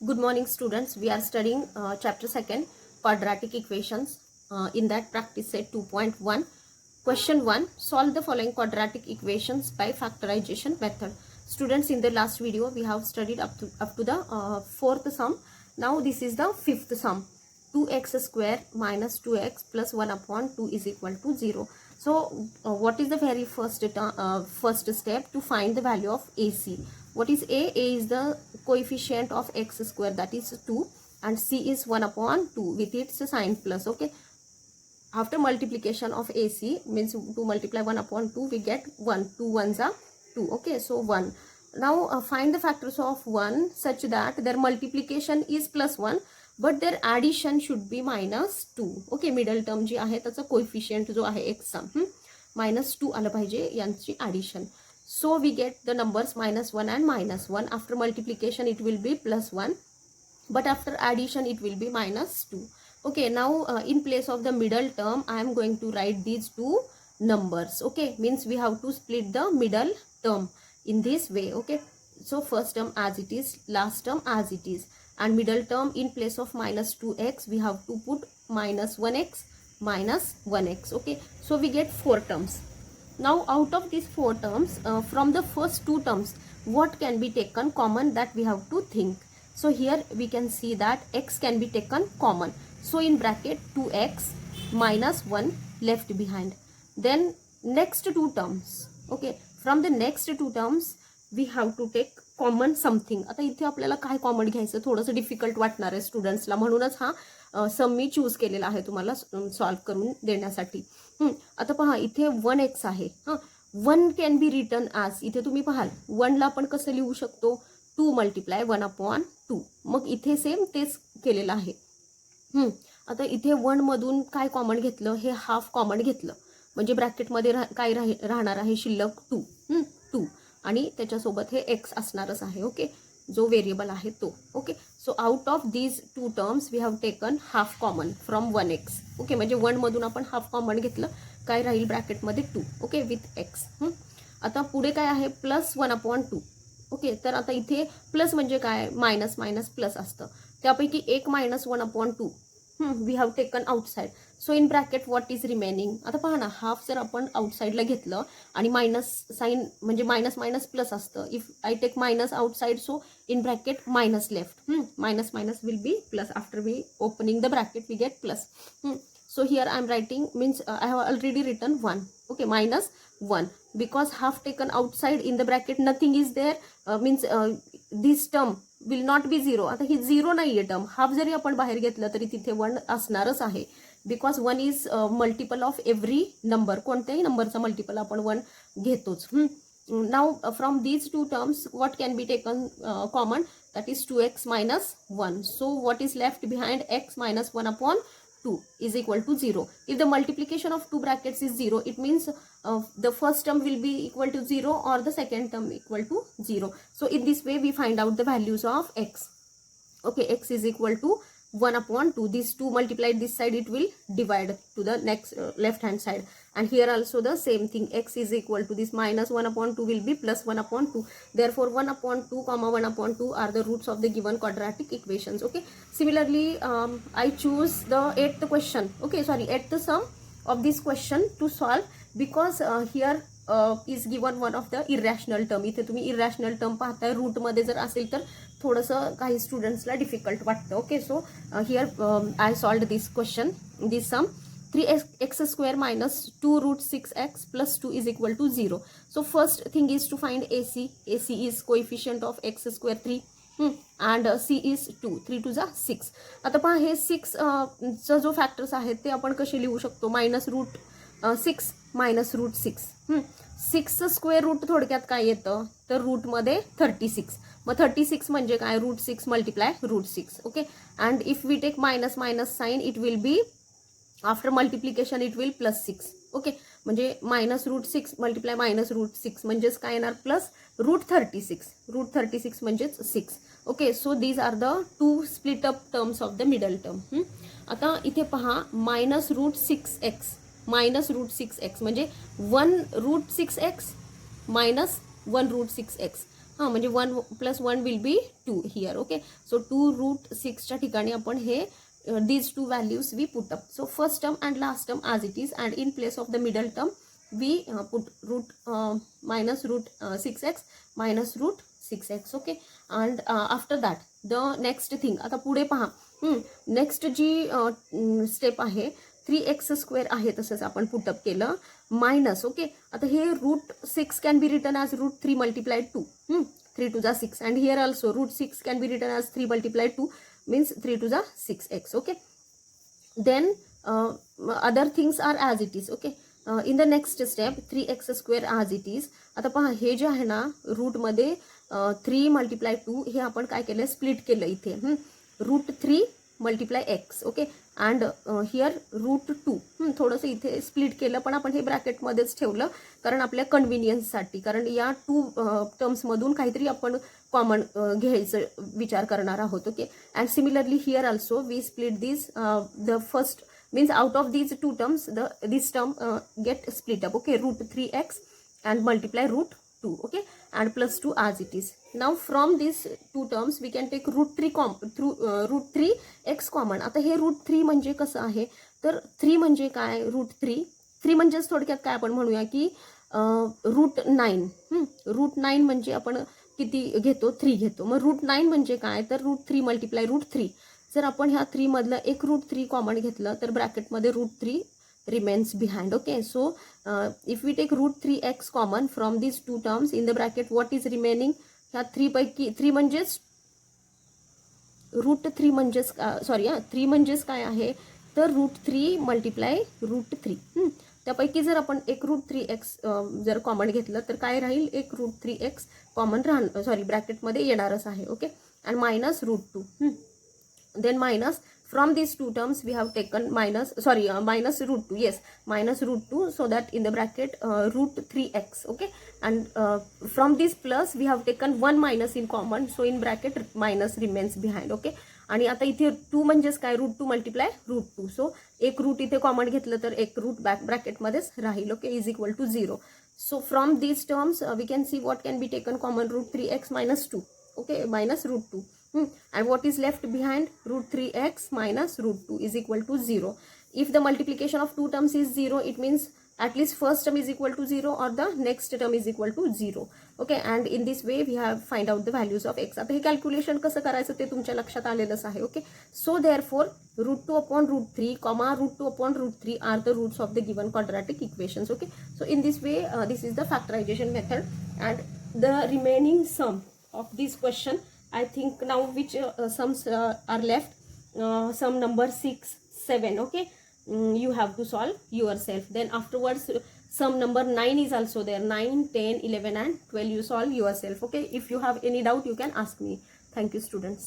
Good morning, students. We are studying chapter 2, quadratic equations. In that, practice set 2.1. Question 1. Solve the following quadratic equations by factorization method. Students, in the last video, we have studied up to the fourth sum. Now, this is the fifth sum. 2x square minus 2x plus 1 upon 2 is equal to 0. So, what is the very first step to find the value of AC? What is A? A is the coefficient of x square, that is 2, and C is 1 upon 2 with its sign plus. Okay. After multiplication of AC, means to multiply 1 upon 2, we get 1. 2 ones are 2. Okay. So 1. Now find the factors of 1 such that their multiplication is plus 1. but their addition should be minus 2. Okay, middle term जी आहे त्याचा coefficient जो आहे x चा -2 आलं पाहिजे यांची addition. So we get the numbers -1 and -1. After multiplication it will be +1, but after addition it will be -2. Okay, now in place of the middle term I am going to write these two numbers. Okay, means we have to split the middle term in this way. Okay, so first term as it is, last term as it is, and middle term in place of -2x we have to put -1x -1x. Okay, so we get 4 terms. Now out of these 4 terms, from the first 2 terms, what can be taken common, that we have to think. So here we can see that x can be taken common. So in bracket 2x minus 1 left behind. Then next 2 terms. Okay, from the next 2 terms we have to take common something. आता इथे आपल्याला काय common घ्यायचं थोडंसं difficult वाटणार आहे स्टुडंट्सला, म्हणूनच हा सम मी चूज केलेला आहे तुम्हाला सॉल्व करून देण्यासाठी. आता पहा इथे 1x आहे. 1 कॅन बी रिटर्न ॲज, इथे तुम्ही पाहाल 1ला आपण कसं लिहू शकतो, 2 मल्टिप्लाय 1 अपॉन 2. मग इथे सेम तेच केलेलं आहे. आता इथे 1 मधून काय कॉमन घेतलं, हे हाफ कॉमन घेतलं, म्हणजे ब्रॅकेटमध्ये काय राहणार आहे शिल्लक 2 आणि त्याच्यासोबत हे x असणारच आहे. ओके, जो व्हेरिएबल आहे तो. Okay, so out of these 2 terms we have taken half common from 1x. Okay, म्हणजे 1 मधून आपण हाफ कॉमन घेतलं, काय राहील ब्रॅकेटमध्ये 2. Okay, with x. आता पुढे काय आहे, +1 अपॉन 2. ओके, तर आता इथे प्लस म्हणजे काय, मायनस मायनस प्लस असतं, त्यापैकी एक -1 upon 2 we have taken outside. So in bracket what is remaining. आता पहा ना, हाफ जर आपण आउटसाइडला घेतलं आणि मायनस साईन म्हणजे मायनस मायनस प्लस असतं. If I take minus outside, so in bracket minus left. Minus minus will be plus. After we opening the bracket we get plus. So here I am writing, means I have already written 1. Okay, -1, because half taken outside in the bracket, nothing is there, means this term will not be 0. आता ही 0 नाही आहे term, half जरी आपण बाहेर घेतलं तरी तिथे 1 असणारच आहे, because 1 is multiple of every number. कोणत्याही नंबरचा मल्टिपल आपण 1 घेतोच. Now from these 2 terms what can be taken common, that is 2x minus 1. So what is left behind, x minus 1 upon 2 is equal to 0. If the multiplication of 2 brackets is 0, it means the first term will be equal to 0 or the second term equal to 0. So in this way we find out the values of x. Okay, x is equal to 1 upon 2. These 2 multiplied this side, it will divide to the next left hand side, and here also the same thing, x is equal to this -1 upon 2 will be +1 upon 2. Therefore 1 upon 2 comma 1 upon 2 are the roots of the given quadratic equations. Okay, similarly I choose the 8th question. Okay, sorry, 8th sum of this question to solve, because here is given one of the irrational term. इथे तुम्ही irrational term पाहताय, route मध्ये जर असेल तर थोडंसं काही स्टुडंट्सला डिफिकल्ट वाटतं. Okay, so here I solved this question, this sum. 3x square minus 2 root 6x plus 2 is equal to 0. So first thing is to find AC. AC is coefficient of x square 3, and C is 2. 3 to 6. आता पहा हे 6 चा जो factors आहेत ते आपण कसे लिहू शकतो, -√6 -√6. 6 स्क्वेअर रूट थोडक्यात काय येतं, तर रूटमध्ये 36. मग 36 म्हणजे काय, √6 multiply √6. Okay, and if we take minus minus sign, it will be after multiplication it will +6. Okay, म्हणजे -√6 मल्टिप्लाय -√6 म्हणजेच काय येणार, प्लस √36. √36 म्हणजेच 6. Okay, so these are the 2 split up terms of the middle term. आता इथे पहा -√6x -√6x म्हणजे 1√6x -1√6x. म्हणजे 1 + 1 will be 2 here. Okay, so 2√6च्या ठिकाणी आपण हे these two values we put up. So first term and last term as it is, and in place of the middle term we put minus root 6x minus root 6x. Okay, and after that the next thing, आता पुढे पहा, next जी step आहे 3x² आहे, तसंच आपण put up केलं minus. Okay, आता हे √6 can be written as √3 × 2. 3 to the 6, and here also √6 can be written as 3 × 2 means 3 to the 6x. Okay, then other things are as it is. Okay, in the next step 3x² as it is. आता पहा, हे जे आहे ना रूटमध्ये 3 × 2 हे आपण काय केलं, स्प्लिट केलं इथे. √3 × x. ओके, अँड हिअर √2 थोडंसं इथे स्प्लिट केलं, पण आपण हे ब्रॅकेटमध्येच ठेवलं कारण आपल्या कन्व्हिनियन्ससाठी, कारण या 2 टर्म्समधून काहीतरी आपण कॉमन घ्यायचं विचार करणार आहोत. Okay, and similarly here also we split this, the first means out of these 2 terms this term get split up. Okay, √3x and multiply √2. Okay, and plus 2 as it is. Now from these 2 terms we can take √3x common. आता हे √3 म्हणजे कसं आहे, तर 3 म्हणजे काय, √3 म्हणजेच थोडक्यात काय आपण म्हणूया की √9. √9 म्हणजे आपण किती घेतो, 3 घेतो. मग √9 म्हणजे काय, तर √3 × √3. जर आपण ह्या 3 मधलं एक √3 कॉमन घेतलं तर ब्रॅकेटमध्ये √3 remains behind. Okay, so if we take √3x common from these 2 terms in the bracket, what is remaining, ह्या 3 पैकी 3 म्हणजेच √3 म्हणजेच 3 म्हणजेच काय आहे, तर √3 × √3. त्यापैकी जर आपण एक √3x जर कॉमन घेतलं तर काय राहील, एक √3x कॉमन राहणार, ब्रॅकेटमध्ये येणारच आहे. Okay, and minus √2. then minus from these 2 terms we have taken minus √2. Yes, minus √2, so that in the bracket √3x. Okay, and from this plus we have taken 1 minus in common, so in bracket minus remains behind. Okay, आणि आता इथे 2 म्हणजेच काय, √2 × √2. So एक route इथे common घेतलं तर एक रूट ब्रॅकेटमध्येच राहील. Okay, is equal to 0. So from these terms we can see what can be taken common, √3x minus 2. Okay, minus √2. And what is left behind, √3x minus √2 is equal to 0. If the multiplication of 2 terms is 0, it means at least first term is equal to 0 or the next term is equal to 0. Okay, and in this way we have find out the values of x. आता हे calculation कसं करायचं ते तुमच्या लक्षात आलेलंच आहे. Okay, so therefore √2 / √3, √2 / √3 are the roots of the given quadratic equations. Okay, so in this way this is the factorization method, and the remaining sum of this question, I think now which sums are left, sum number 6, 7. Okay, you have to solve yourself. Then afterwards sum number 9 is also there. 9, 10, 11 and 12 you solve yourself. Okay, if you have any doubt you can ask me. Thank you, students.